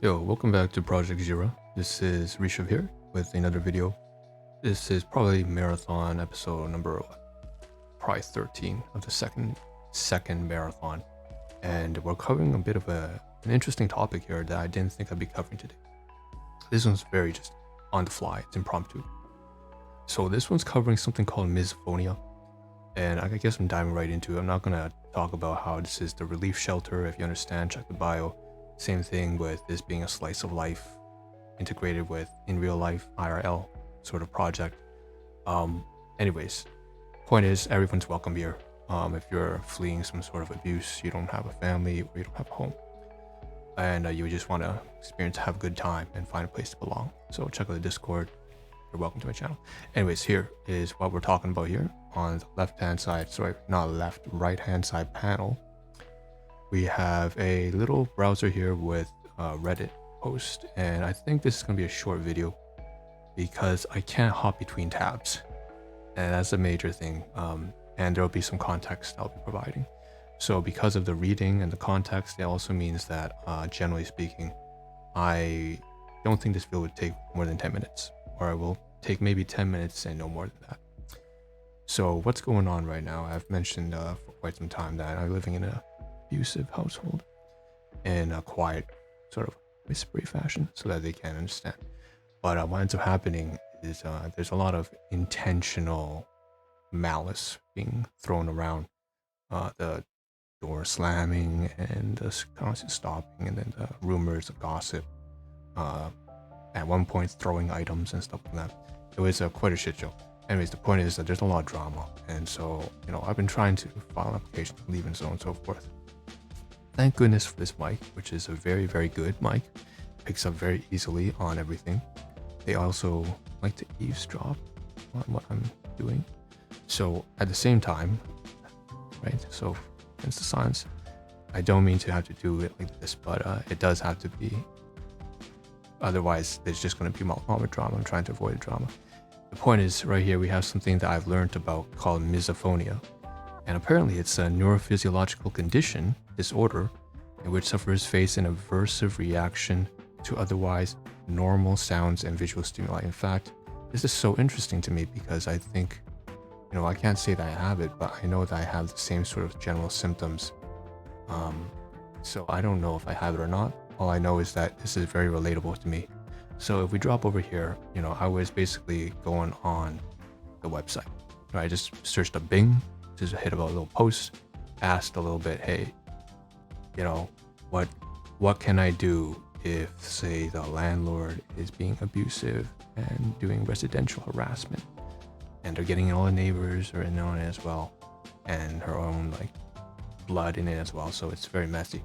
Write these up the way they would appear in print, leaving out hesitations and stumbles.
Yo, welcome back to Project Zero. This is Rishav here with another video. This is probably marathon episode number probably 13 of the second marathon, and we're covering a bit of an interesting topic here that I didn't think I'd be covering today. This one's very just on the fly. It's impromptu. So this one's covering something called misophonia, and I guess I'm diving right into it. I'm not gonna talk about how this is the relief shelter. If you understand, check the bio. Same thing with this being a slice of life integrated with in real life IRL sort of project. Anyways, point is everyone's welcome here. If you're fleeing some sort of abuse, you don't have a family or you don't have a home, and you just want to have a good time and find a place to belong. So check out the Discord. You're welcome to my channel. Anyways, here is what we're talking about here on the left-hand side. Sorry, not left, right-hand side panel. We have a little browser here with Reddit post, and I think this is going to be a short video because I can't hop between tabs, and that's a major thing. And there will be some context I'll be providing. So because of the reading and the context, it also means that generally speaking, I don't think this video would take more than 10 minutes, or it will take maybe 10 minutes and no more than that. So what's going on right now? I've mentioned for quite some time that I'm living in a abusive household in a quiet sort of whispery fashion so that they can't understand. But what ends up happening is there's a lot of intentional malice being thrown around, the door slamming and the constant stopping, and then the rumors of gossip, at one point throwing items and stuff like that. It was quite a shit show. Anyways, the point is that there's a lot of drama, and so I've been trying to file an application to leave and so on and so forth. Thank goodness for this mic, which is a very, very good mic. Picks up very easily on everything. They also like to eavesdrop on what I'm doing. So at the same time, right? So hence the silence. I don't mean to have to do it like this, but it does have to be. Otherwise, there's just going to be a lot of drama. I'm trying to avoid the drama. The point is, right here, we have something that I've learned about called misophonia. And apparently it's a neurophysiological condition, disorder, in which sufferers face an aversive reaction to otherwise normal sounds and visual stimuli. In fact, this is so interesting to me because I think, I can't say that I have it, but I know that I have the same sort of general symptoms. So I don't know if I have it or not. All I know is that this is very relatable to me. So if we drop over here, I was basically going on the website. I just searched up Bing, just hit about a little post, asked a little bit, hey, what can I do if, say, the landlord is being abusive and doing residential harassment, and they're getting all the neighbors are in on it as well, and her own blood in it as well, so it's very messy.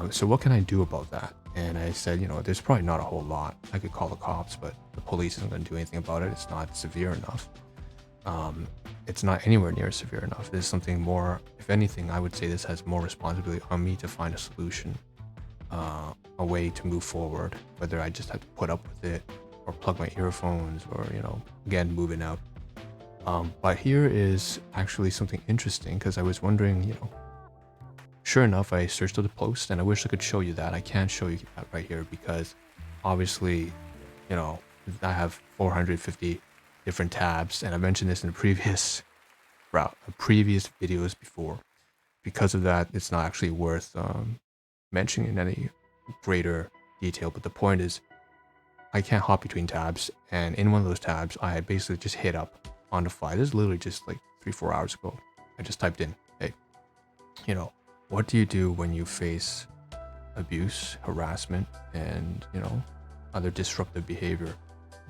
So what can I do about that? And I said, there's probably not a whole lot. I could call the cops, but the police isn't going to do anything about it. It's not severe enough. It's not anywhere near severe enough. There's something more. If anything, I would say this has more responsibility on me to find a solution, a way to move forward, whether I just have to put up with it or plug my earphones or, again, moving out. But here is actually something interesting, because I was wondering, sure enough, I searched up the post, and I wish I could show you that. I can't show you that right here because obviously, I have 450 different tabs, and I mentioned this in the previous videos before. Because of that, it's not actually worth mentioning in any greater detail. But the point is, I can't hop between tabs, and in one of those tabs, I basically just hit up on the fly. This is literally just like 3-4 hours ago. I just typed in, hey, what do you do when you face abuse, harassment, and other disruptive behavior,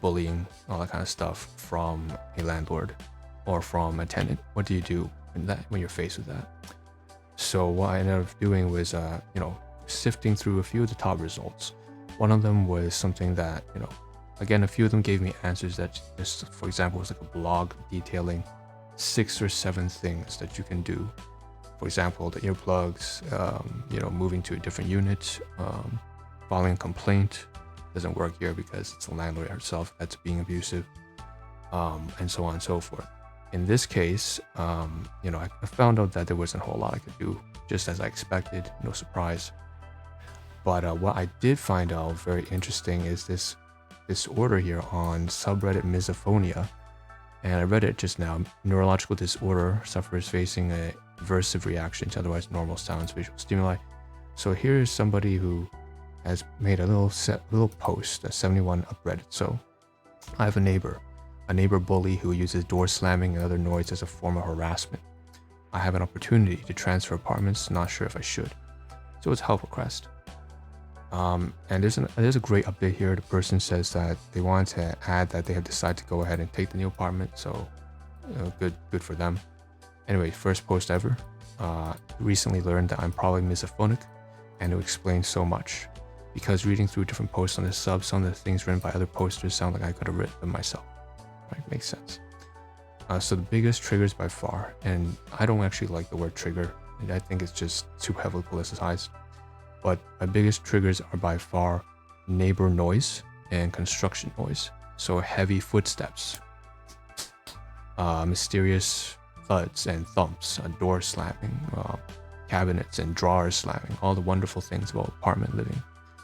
bullying, all that kind of stuff from a landlord or from a tenant? What do you do when you're faced with that? So what I ended up doing was sifting through a few of the top results. One of them was something that again, a few of them gave me answers that just, for example, was like a blog detailing 6 or 7 things that you can do. For example, the earplugs, moving to a different unit, filing a complaint. Doesn't work here because it's the landlord herself that's being abusive, and so on and so forth. In this case, I found out that there wasn't a whole lot I could do, just as I expected, no surprise. But what I did find out very interesting is this disorder here on subreddit Misophonia. And I read it just now. Neurological disorder sufferers facing a aversive reaction to otherwise normal sounds, visual stimuli. So here's somebody who has made a little post, a 71 subreddit. So I have a neighbor bully who uses door slamming and other noise as a form of harassment. I have an opportunity to transfer apartments, not sure if I should. So it's help request. And there's a great update here. The person says that they want to add that they have decided to go ahead and take the new apartment. So good for them. Anyway, first post ever. Recently learned that I'm probably misophonic, and it explains so much. Because reading through different posts on this sub, some of the things written by other posters sound like I could have written them myself. Right, makes sense. So the biggest triggers by far, and I don't actually like the word trigger, and I think it's just too heavily politicized. But my biggest triggers are by far neighbor noise and construction noise. So heavy footsteps, mysterious thuds and thumps, door slamming, cabinets and drawers slamming, all the wonderful things about apartment living.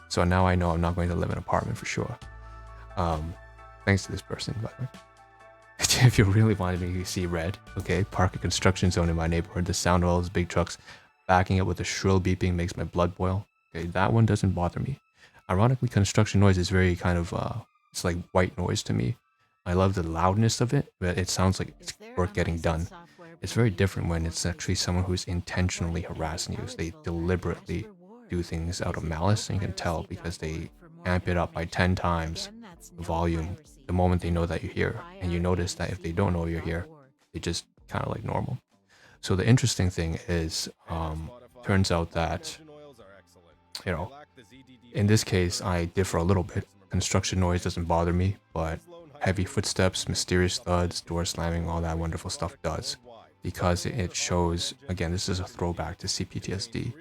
So now I know I'm not going to live in an apartment for sure. Thanks to this person, by the way. If you really wanted me to see red, okay, park a construction zone in my neighborhood. The sound of all those big trucks backing up with a shrill beeping makes my blood boil. Okay, that one doesn't bother me. Ironically, construction noise is very kind of, it's like white noise to me. I love the loudness of it, but it sounds like it's work getting done. It's very different when it's actually someone who's intentionally harassing you. So they deliberately do things out of malice, and you can tell because they amp it up by 10 times the volume the moment they know that you're here. And you notice that if they don't know you're here, they just kind of like normal. So the interesting thing is, turns out that, you know, in this case, I differ a little bit. Construction noise doesn't bother me, but heavy footsteps, mysterious thuds, door slamming, all that wonderful stuff does. Because it shows, again, this is a throwback to CPTSD.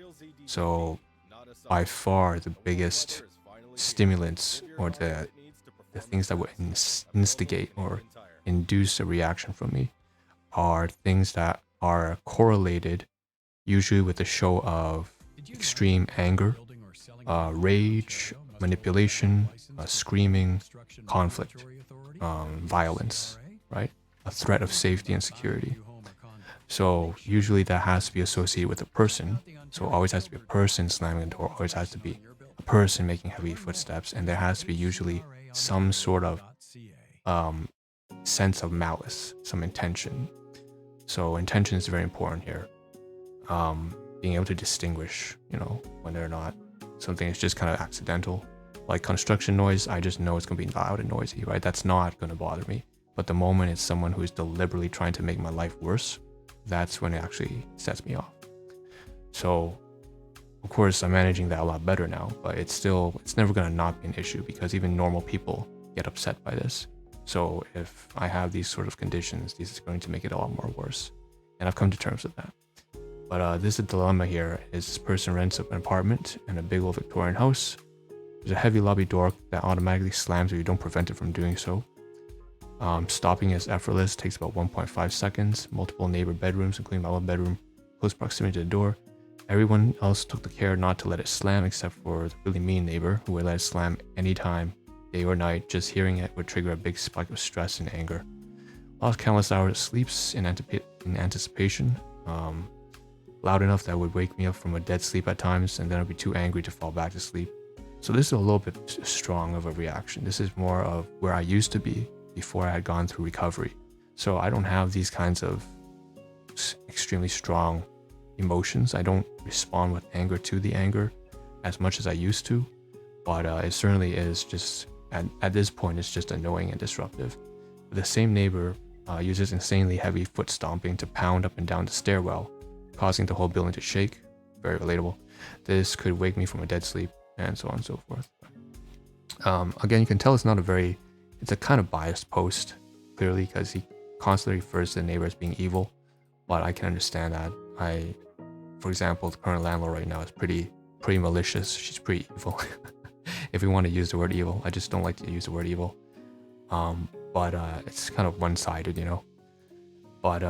So by far the biggest stimulants, or the things that would instigate or induce a reaction from me, are things that are correlated usually with a show of extreme anger, rage, manipulation, screaming, conflict, violence, right? A threat of safety and security. So usually that has to be associated with a person. So it always has to be a person slamming the door, always has to be a person making heavy footsteps, and there has to be usually some sort of sense of malice, some intention. So intention is very important here. Being able to distinguish, you know, when they're not, something is just kind of accidental. Like construction noise, I just know it's going to be loud and noisy, right? That's not going to bother me. But the moment it's someone who's deliberately trying to make my life worse, that's when it actually sets me off. So, of course, I'm managing that a lot better now, but it's never going to not be an issue, because even normal people get upset by this. So if I have these sort of conditions, this is going to make it a lot more worse. And I've come to terms with that. But this is a dilemma here. Is this person rents an apartment in a big old Victorian house. There's a heavy lobby door that automatically slams if you don't prevent it from doing so. Stopping is effortless, takes about 1.5 seconds. Multiple neighbor bedrooms, including my own bedroom, close proximity to the door. Everyone else took the care not to let it slam, except for the really mean neighbor who would let it slam anytime, day or night. Just hearing it would trigger a big spike of stress and anger. Lost countless hours of sleeps in anticipation. Loud enough that it would wake me up from a dead sleep at times, and then I'd be too angry to fall back to sleep. So this is a little bit strong of a reaction. This is more of where I used to be before I had gone through recovery. So I don't have these kinds of extremely strong emotions. I don't respond with anger to the anger as much as I used to, but it certainly is just, at this point, it's just annoying and disruptive. The same neighbor uses insanely heavy foot stomping to pound up and down the stairwell, causing the whole building to shake. Very relatable. This could wake me from a dead sleep, and so on and so forth. Again, you can tell it's a kind of biased post, clearly, because he constantly refers to the neighbor as being evil, but I can understand that. For example, the current landlord right now is pretty malicious. She's pretty evil. If we want to use the word evil, I just don't like to use the word evil. But it's kind of one-sided, you know. But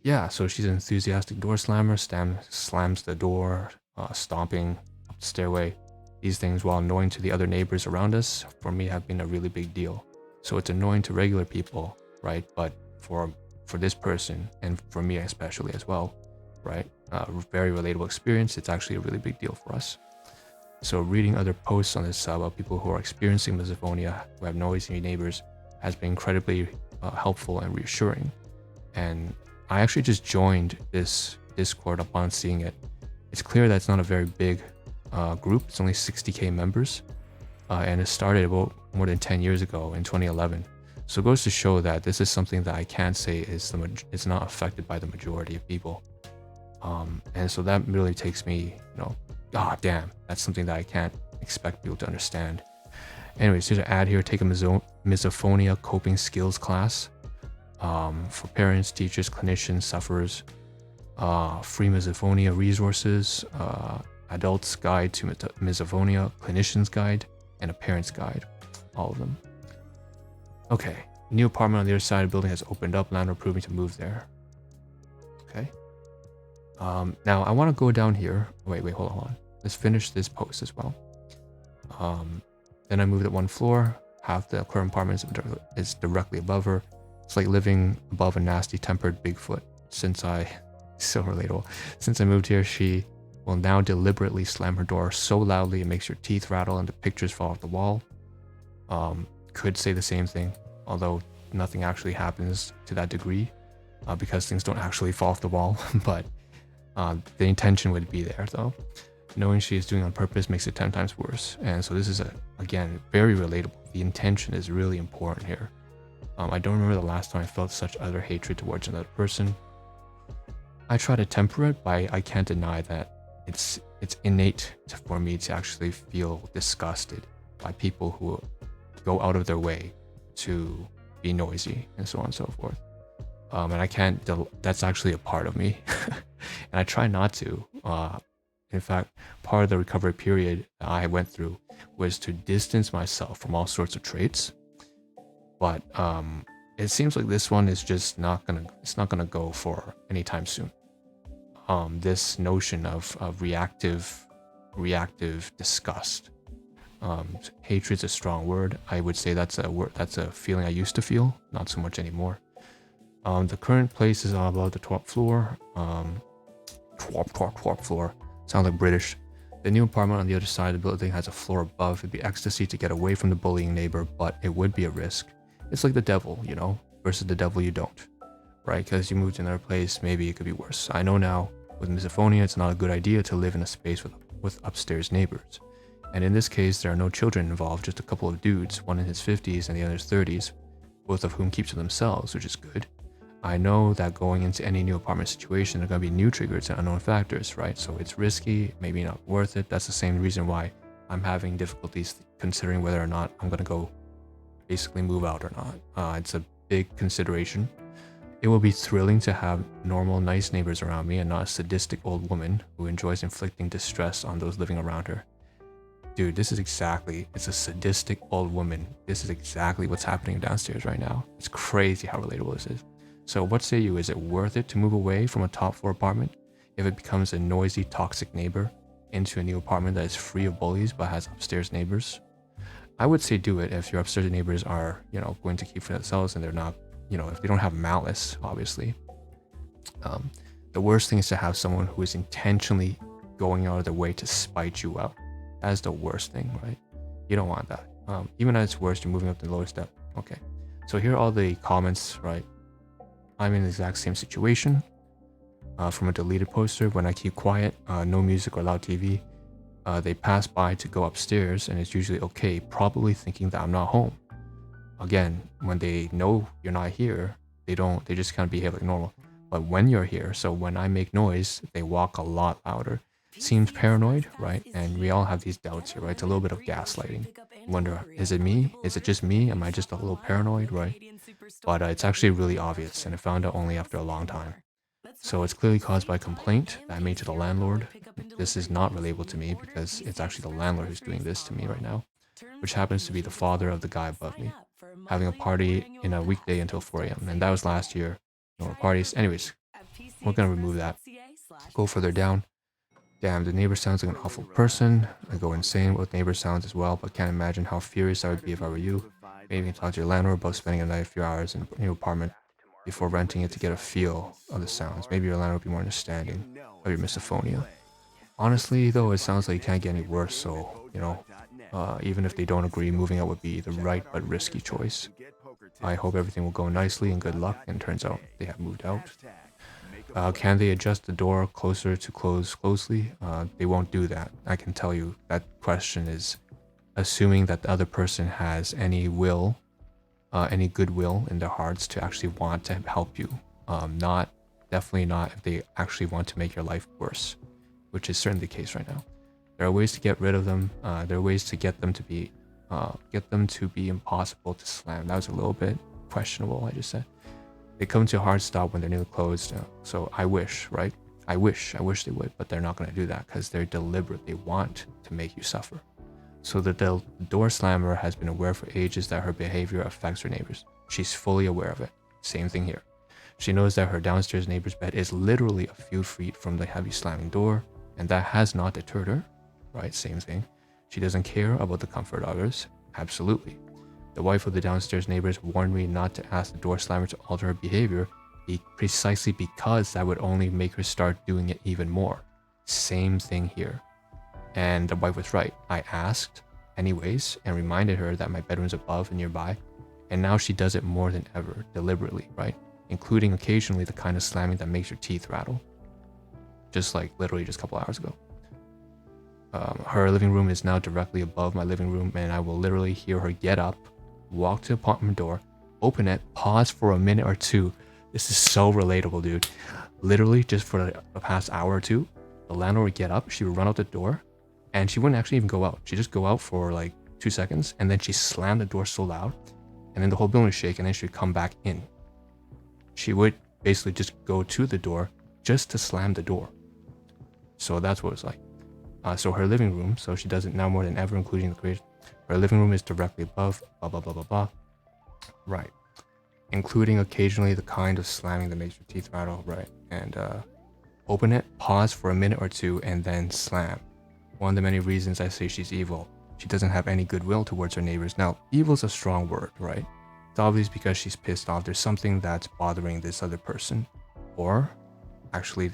yeah, so she's an enthusiastic door slammer, slams the door, stomping up the stairway. These things, while annoying to the other neighbors around us, for me have been a really big deal. So it's annoying to regular people, right? But for this person, and for me especially as well, right? Very relatable experience. It's actually a really big deal for us. So reading other posts on this about people who are experiencing misophonia, who have noisy neighbors, has been incredibly helpful and reassuring. And I actually just joined this Discord upon seeing it. It's clear that it's not a very big group. It's only 60K members, and it started about more than 10 years ago in 2011. So it goes to show that this is something that I can't say is it's not affected by the majority of people. And so that really takes me, damn, that's something that I can't expect people to understand. Anyways, here's an ad here. Take a misophonia coping skills class for parents, teachers, clinicians, sufferers. Free misophonia resources, adults guide to misophonia, clinician's guide, and a parent's guide. All of them. Okay, new apartment on the other side of the building has opened up. Landlord approving to move there. Okay. Now I want to go down here. Wait, hold on. Let's finish this post as well. Then I moved it one floor. Half the current apartment is directly above her. It's like living above a nasty tempered Bigfoot. So relatable. Since I moved here, she will now deliberately slam her door so loudly it makes your teeth rattle and the pictures fall off the wall. Could say the same thing, although nothing actually happens to that degree because things don't actually fall off the wall. But the intention would be there, though. Knowing she is doing it on purpose makes it 10 times worse. And so this is, again, very relatable. The intention is really important here. I don't remember the last time I felt such utter hatred towards another person. I try to temper it, but I can't deny that it's innate for me to actually feel disgusted by people who go out of their way to be noisy and so on and so forth. And I can't, that's actually a part of me. And I try not to. In fact, part of the recovery period I went through was to distance myself from all sorts of traits. But it seems like this one is just not gonna go for anytime soon. This notion of reactive disgust. Hatred's a strong word. I would say that's a feeling I used to feel, not so much anymore. The current place is above the top floor. Top floor. Sounds like British. The new apartment on the other side of the building has a floor above. It'd be ecstasy to get away from the bullying neighbor, but it would be a risk. It's like the devil, versus the devil you don't, right? Because you moved to another place, maybe it could be worse. I know now with misophonia, it's not a good idea to live in a space with upstairs neighbors. And in this case, there are no children involved, just a couple of dudes, one in his 50s and the other's 30s, both of whom keep to themselves, which is good. I know that going into any new apartment situation, there are going to be new triggers and unknown factors, right? So it's risky, maybe not worth it. That's the same reason why I'm having difficulties considering whether or not I'm going to go basically move out or not. It's a big consideration. It will be thrilling to have normal, nice neighbors around me and not a sadistic old woman who enjoys inflicting distress on those living around her. Dude, it's a sadistic old woman. This is exactly what's happening downstairs right now. It's crazy how relatable this is. So what say you, is it worth it to move away from a top floor apartment if it becomes a noisy, toxic neighbor into a new apartment that is free of bullies but has upstairs neighbors? I would say do it if your upstairs neighbors are, going to keep for themselves and they're not, if they don't have malice, obviously. The worst thing is to have someone who is intentionally going out of their way to spite you out. That is the worst thing, right? You don't want that. Even at its worst, you're moving up the lower step. Okay. So here are all the comments, right? I'm in the exact same situation. From a deleted poster, when I keep quiet, no music or loud TV, they pass by to go upstairs and it's usually okay, probably thinking that I'm not home. Again, when they know you're not here, they just kind of behave like normal. But when you're here, so when I make noise, they walk a lot louder. Seems paranoid, right? And we all have these doubts here, right? It's a little bit of gaslighting. Wonder, is it me? Is it just me? Am I just a little paranoid, right? But it's actually really obvious, and I found out only after a long time. So it's clearly caused by a complaint that I made to the landlord. This is not relatable to me because it's actually the landlord who's doing this to me right now, which happens to be the father of the guy above me, having a party in a weekday until 4 a.m. And that was last year. No more parties. Anyways, we're going to remove that. Go further down. Damn, the neighbor sounds like an awful person. I go insane with neighbor sounds as well, but can't imagine how furious I would be if I were you. Maybe you can talk to your landlord about spending a few hours in a new apartment before renting it to get a feel of the sounds. Maybe your landlord will be more understanding of your misophonia. Honestly, though, it sounds like it can't get any worse, so, even if they don't agree, moving out would be the right but risky choice. I hope everything will go nicely and good luck, and turns out they have moved out. Can they adjust the door closer to close closely? They won't do that. I can tell you that question is assuming that the other person has any will, any goodwill in their hearts to actually want to help you. Definitely not if they actually want to make your life worse, which is certainly the case right now. There are ways to get rid of them. There are ways to get them to be impossible to slam. That was a little bit questionable, I just said. They come to a hard stop when they're nearly closed. So I wish, right? I wish they would, but they're not going to do that because they're deliberate. They want to make you suffer. So the door slammer has been aware for ages that her behavior affects her neighbors. She's fully aware of it. Same thing here. She knows that her downstairs neighbor's bed is literally a few feet from the heavy slamming door, and that has not deterred her, right? Same thing. She doesn't care about the comfort of others. Absolutely. The wife of the downstairs neighbors warned me not to ask the door slammer to alter her behavior, precisely because that would only make her start doing it even more. Same thing here. And the wife was right. I asked anyways and reminded her that my bedroom's above and nearby, and now she does it more than ever, deliberately, right? Including occasionally the kind of slamming that makes your teeth rattle. Just like literally just a couple hours ago. Her living room is now directly above my living room, and I will literally hear her get up, walk to the apartment door, open it, pause for a minute or two. This is so relatable, dude. Literally, just for the past hour or two, the landlord would get up, she would run out the door, and she wouldn't actually even go out. She'd just go out for like 2 seconds, and then she slammed the door so loud, and then the whole building would shake, and then she'd come back in. She would basically just go to the door just to slam the door. So that's what it's like. So her living room, so she does it now more than ever, including the creation. Her living room is directly above, blah, blah, blah, blah, blah. Right. Including occasionally the kind of slamming that makes your teeth rattle, right? And open it, pause for a minute or two, and then slam. One of the many reasons I say she's evil. She doesn't have any goodwill towards her neighbors. Now, evil's a strong word, right? It's obvious because she's pissed off. There's something that's bothering this other person. Or, actually,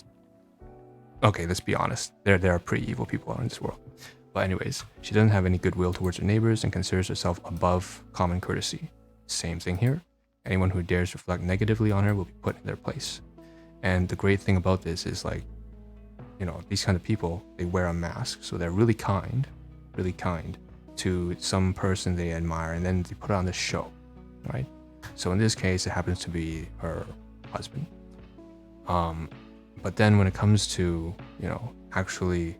okay, let's be honest. There are pretty evil people out in this world. But anyways, she doesn't have any goodwill towards her neighbors and considers herself above common courtesy. Same thing here. Anyone who dares reflect negatively on her will be put in their place. And the great thing about this is like, these kind of people, they wear a mask. So they're really kind to some person they admire, and then they put it on this show, right? So in this case, it happens to be her husband. But then when it comes to, actually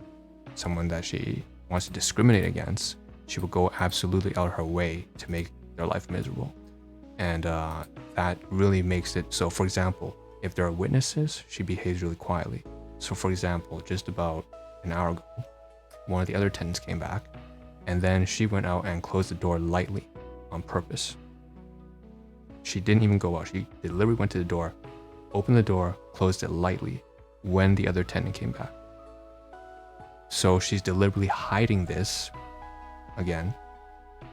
someone that she wants to discriminate against, she will go absolutely out of her way to make their life miserable. And that really makes it so. For example, if there are witnesses, she behaves really quietly. So for example, just about an hour ago, one of the other tenants came back, and then she went out and closed the door lightly on purpose. She didn't even go out. She deliberately went to the door, opened the door, closed it lightly when the other tenant came back. So she's deliberately hiding this again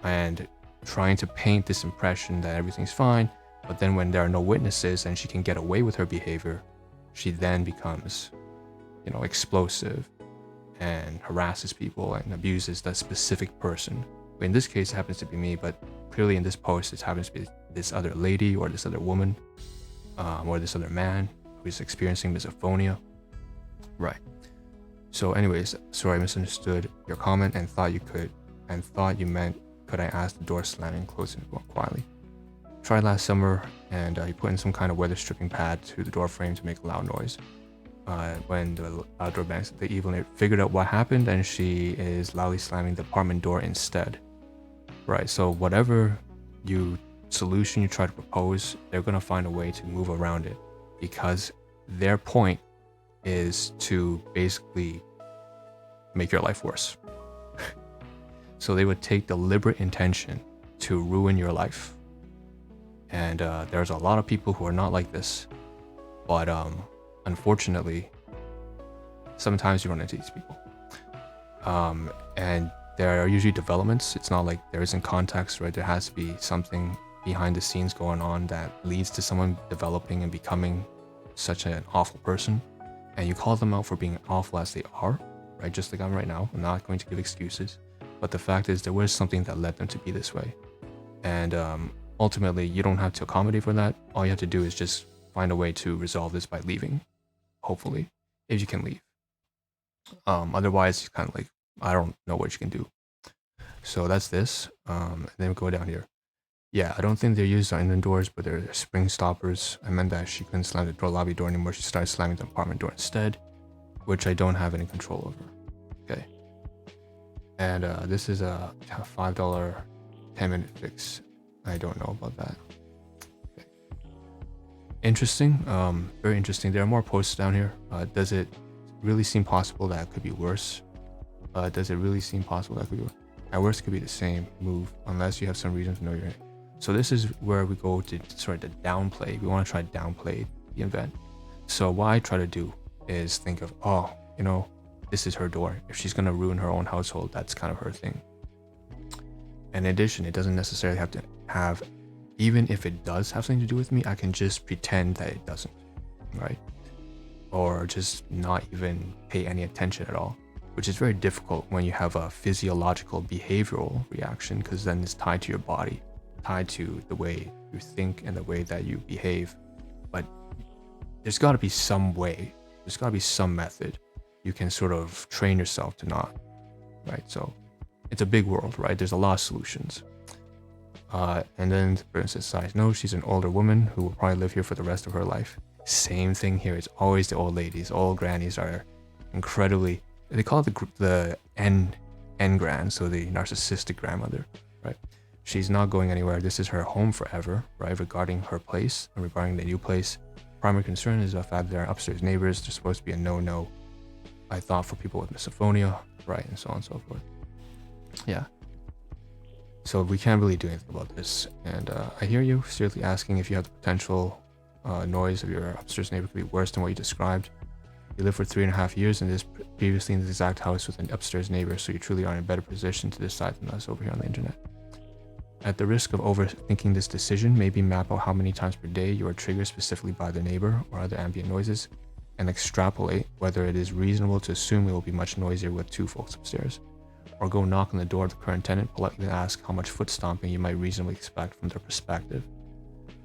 and trying to paint this impression that everything's fine. But then when there are no witnesses and she can get away with her behavior, she then becomes, explosive and harasses people and abuses that specific person. In this case, it happens to be me, but clearly in this post, it happens to be this other lady or this other woman or this other man who's experiencing misophonia. Right. So anyways, sorry, I misunderstood your comment and thought you meant, could I ask the door slamming and closing more quietly? Tried last summer, and he put in some kind of weather stripping pad to the door frame to make a loud noise. When the outdoor banks, the evil neighbor figured out what happened, and she is loudly slamming the apartment door instead. Right, so whatever solution you try to propose, they're gonna find a way to move around it, because their point is to basically make your life worse. So they would take deliberate intention to ruin your life. And there's a lot of people who are not like this, but unfortunately, sometimes you run into these people. And there are usually developments. It's not like there isn't context, right? There has to be something behind the scenes going on that leads to someone developing and becoming such an awful person. And you call them out for being awful as they are, right? Just like I'm right now. I'm not going to give excuses. But the fact is there was something that led them to be this way. And ultimately, you don't have to accommodate for that. All you have to do is just find a way to resolve this by leaving, hopefully, if you can leave. Otherwise, it's kind of like, I don't know what you can do. So that's this. And then we go down here. Yeah, I don't think they're used on indoors, but they're spring stoppers. I meant that she couldn't slam the lobby door anymore. She started slamming the apartment door instead, which I don't have any control over. Okay. And this is a $5 10-minute fix. I don't know about that. Okay. Interesting. Very interesting. There are more posts down here. Does it really seem possible that it could be worse? Does it really seem possible that it could be worse? At worst, it could be the same move, unless you have some reason to know you're. So this is where we go to sort of downplay. We want to try to downplay the event. So what I try to do is think of, oh, you know, this is her door. If she's going to ruin her own household, that's kind of her thing. And in addition, it doesn't necessarily have to have, even if it does have something to do with me, I can just pretend that it doesn't, right? Or just not even pay any attention at all, which is very difficult when you have a physiological behavioral reaction, because then it's tied to your body, tied to the way you think and the way that you behave. But there's got to be some way, there's got to be some method you can sort of train yourself to not, right? So it's a big world, right? There's a lot of solutions. And then the person says, no, she's an older woman who will probably live here for the rest of her life. Same thing here. It's always the old ladies. Old grannies are incredibly, they call it the N-gran, so the narcissistic grandmother, right? She's not going anywhere. This is her home forever, right? Regarding her place and regarding the new place, primary concern is the fact that there are upstairs neighbors. They're supposed to be a no-no, I thought, for people with misophonia, right? And so on and so forth. Yeah. So we can't really do anything about this. And I hear you seriously asking if you have the potential noise of your upstairs neighbor could be worse than what you described. You lived for 3.5 years and this previously in the exact house with an upstairs neighbor, so you truly are in a better position to decide than us over here on the internet. At the risk of overthinking this decision, maybe map out how many times per day you are triggered specifically by the neighbor or other ambient noises, and extrapolate whether it is reasonable to assume it will be much noisier with 2 folks upstairs. Or go knock on the door of the current tenant, politely ask how much foot stomping you might reasonably expect from their perspective.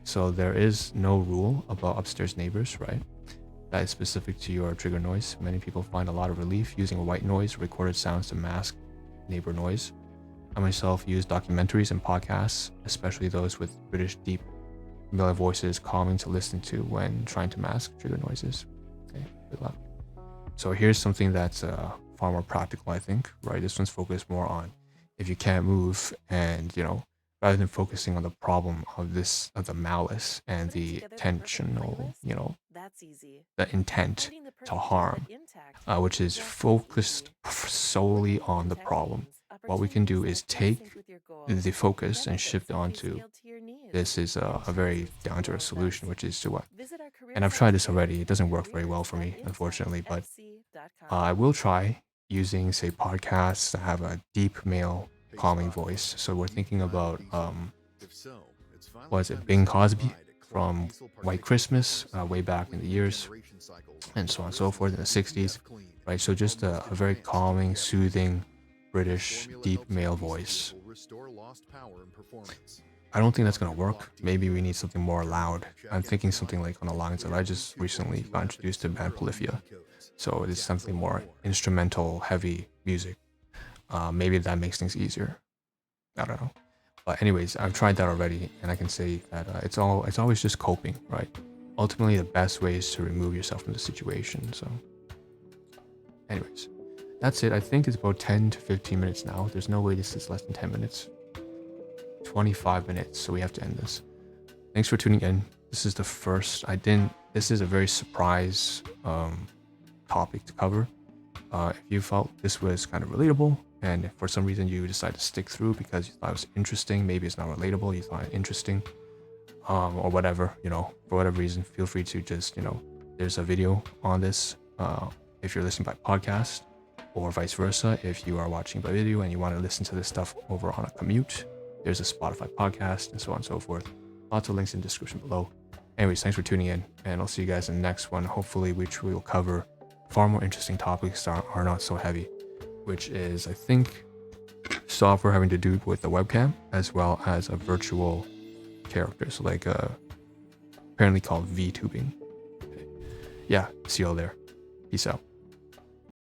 So there is no rule about upstairs neighbors, right? That is specific to your trigger noise. Many people find a lot of relief using white noise, recorded sounds to mask neighbor noise. I myself use documentaries and podcasts, especially those with British deep male voices, calming to listen to when trying to mask trigger noises. Okay, good luck. So here's something that's far more practical, I think, right? This one's focused more on if you can't move, and, you know, rather than focusing on the problem of the malice and the intentional, you know, the intent to harm, which is focused solely on the problem. What we can do is take the focus and shift onto, this is a very down-to-earth solution, which is to what? And I've tried this already. It doesn't work very well for me, unfortunately, but I will try using, say, podcasts that have a deep male calming voice. So we're thinking about, what is it, Bing Cosby from White Christmas, way back in the years, and so on and so forth, in the 60s, right? So just a very calming, soothing, British, deep male voice. I don't think that's going to work. Maybe we need something more loud. I'm thinking something like on the lines of, I just recently got introduced to band Polyphia. So it's something more instrumental, heavy music. Maybe that makes things easier. I don't know. But anyways, I've tried that already, and I can say that it's always just coping, right? Ultimately, the best way is to remove yourself from the situation. So anyways, that's it. I think it's about 10 to 15 minutes now. There's no way this is less than 10 minutes. 25 minutes, so we have to end this. Thanks for tuning in. This is the first, this is a very surprise topic to cover. If you felt this was kind of relatable, and if for some reason you decide to stick through because you thought it was interesting, maybe it's not relatable, you thought it interesting, or whatever, you know, for whatever reason, feel free to just, you know, there's a video on this if you're listening by podcast, or vice versa. If you are watching by video and you want to listen to this stuff over on a commute, there's a Spotify podcast and so on and so forth. Lots of links in the description below. Anyways, thanks for tuning in, and I'll see you guys in the next one, hopefully, which we will cover far more interesting topics that are not so heavy, which is, I think, software having to do with the webcam, as well as a virtual character, so like apparently called VTubing. Okay. Yeah, see y'all there. Peace out.